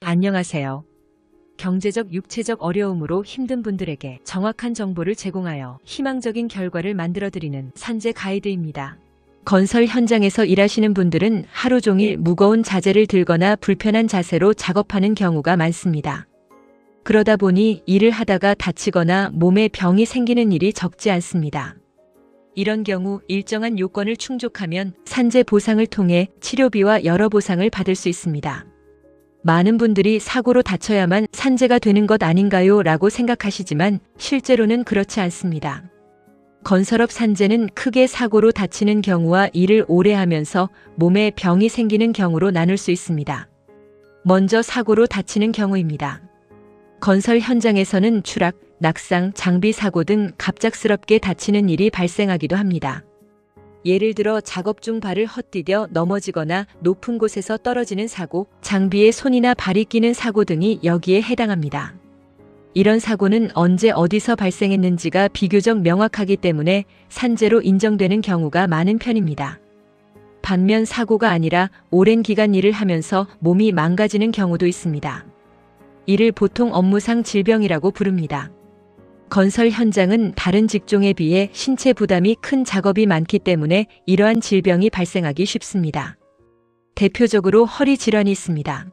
안녕하세요. 경제적, 육체적 어려움으로 힘든 분들에게 정확한 정보를 제공하여 희망적인 결과를 만들어드리는 산재 가이드입니다. 건설 현장에서 일하시는 분들은 하루 종일 무거운 자재를 들거나 불편한 자세로 작업하는 경우가 많습니다. 그러다 보니 일을 하다가 다치거나 몸에 병이 생기는 일이 적지 않습니다. 이런 경우 일정한 요건을 충족하면 산재 보상을 통해 치료비와 여러 보상을 받을 수 있습니다. 많은 분들이 사고로 다쳐야만 산재가 되는 것 아닌가요? 라고 생각하시지만 실제로는 그렇지 않습니다. 건설업 산재는 크게 사고로 다치는 경우와 일을 오래 하면서 몸에 병이 생기는 경우로 나눌 수 있습니다. 먼저 사고로 다치는 경우입니다. 건설 현장에서는 추락, 낙상, 장비 사고 등 갑작스럽게 다치는 일이 발생하기도 합니다. 예를 들어 작업 중 발을 헛디뎌 넘어지거나 높은 곳에서 떨어지는 사고, 장비에 손이나 발이 끼는 사고 등이 여기에 해당합니다. 이런 사고는 언제 어디서 발생했는지가 비교적 명확하기 때문에 산재로 인정되는 경우가 많은 편입니다. 반면 사고가 아니라 오랜 기간 일을 하면서 몸이 망가지는 경우도 있습니다. 이를 보통 업무상 질병이라고 부릅니다. 건설 현장은 다른 직종에 비해 신체 부담이 큰 작업이 많기 때문에 이러한 질병이 발생하기 쉽습니다. 대표적으로 허리 질환이 있습니다.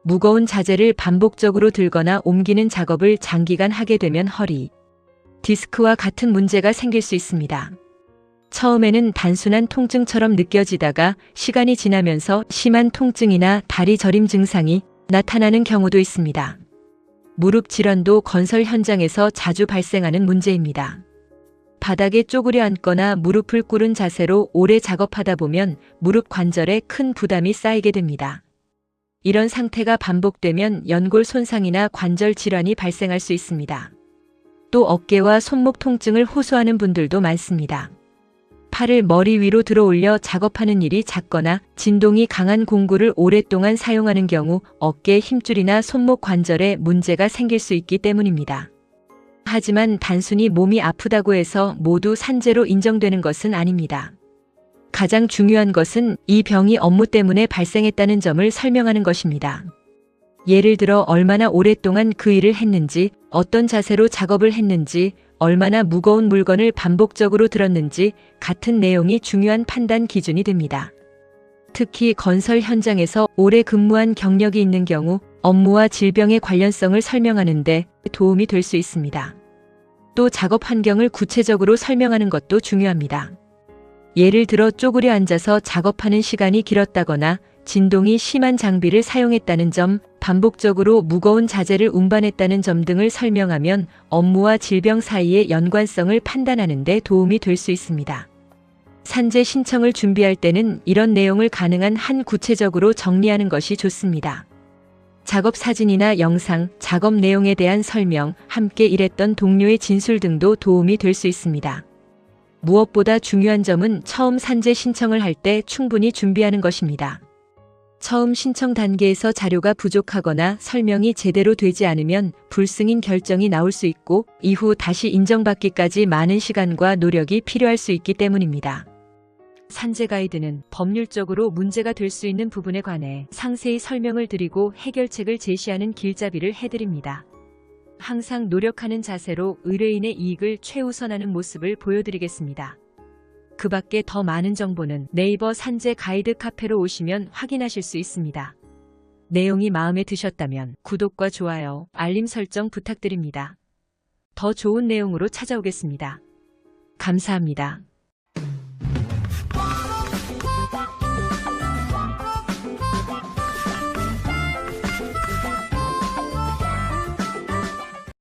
무거운 자재를 반복적으로 들거나 옮기는 작업을 장기간 하게 되면 허리, 디스크와 같은 문제가 생길 수 있습니다. 처음에는 단순한 통증처럼 느껴지다가 시간이 지나면서 심한 통증이나 다리 저림 증상이 나타나는 경우도 있습니다. 무릎 질환도 건설 현장에서 자주 발생하는 문제입니다. 바닥에 쪼그려 앉거나 무릎을 꿇은 자세로 오래 작업하다 보면 무릎 관절에 큰 부담이 쌓이게 됩니다. 이런 상태가 반복되면 연골 손상이나 관절 질환이 발생할 수 있습니다. 또 어깨와 손목 통증을 호소하는 분들도 많습니다. 팔을 머리 위로 들어 올려 작업하는 일이 잦거나 진동이 강한 공구를 오랫동안 사용하는 경우 어깨 힘줄이나 손목 관절에 문제가 생길 수 있기 때문입니다. 하지만 단순히 몸이 아프다고 해서 모두 산재로 인정되는 것은 아닙니다. 가장 중요한 것은 이 병이 업무 때문에 발생했다는 점을 설명하는 것입니다. 예를 들어 얼마나 오랫동안 그 일을 했는지, 어떤 자세로 작업을 했는지, 얼마나 무거운 물건을 반복적으로 들었는지 같은 내용이 중요한 판단 기준이 됩니다. 특히 건설 현장에서 오래 근무한 경력이 있는 경우 업무와 질병의 관련성을 설명하는 데 도움이 될 수 있습니다. 또 작업 환경을 구체적으로 설명하는 것도 중요합니다. 예를 들어 쪼그려 앉아서 작업하는 시간이 길었다거나 진동이 심한 장비를 사용했다는 점, 반복적으로 무거운 자재를 운반했다는 점 등을 설명하면 업무와 질병 사이의 연관성을 판단하는 데 도움이 될 수 있습니다. 산재 신청을 준비할 때는 이런 내용을 가능한 한 구체적으로 정리하는 것이 좋습니다. 작업 사진이나 영상, 작업 내용에 대한 설명, 함께 일했던 동료의 진술 등도 도움이 될 수 있습니다. 무엇보다 중요한 점은 처음 산재 신청을 할 때 충분히 준비하는 것입니다. 처음 신청 단계에서 자료가 부족하거나 설명이 제대로 되지 않으면 불승인 결정이 나올 수 있고 이후 다시 인정받기까지 많은 시간과 노력이 필요할 수 있기 때문입니다. 산재 가이드는 법률적으로 문제가 될 수 있는 부분에 관해 상세히 설명을 드리고 해결책을 제시하는 길잡이를 해드립니다. 항상 노력하는 자세로 의뢰인의 이익을 최우선하는 모습을 보여드리겠습니다. 그 밖에 더 많은 정보는 네이버 산재 가이드 카페로 오시면 확인하실 수 있습니다. 내용이 마음에 드셨다면 구독과 좋아요, 알림 설정 부탁드립니다. 더 좋은 내용으로 찾아오겠습니다. 감사합니다.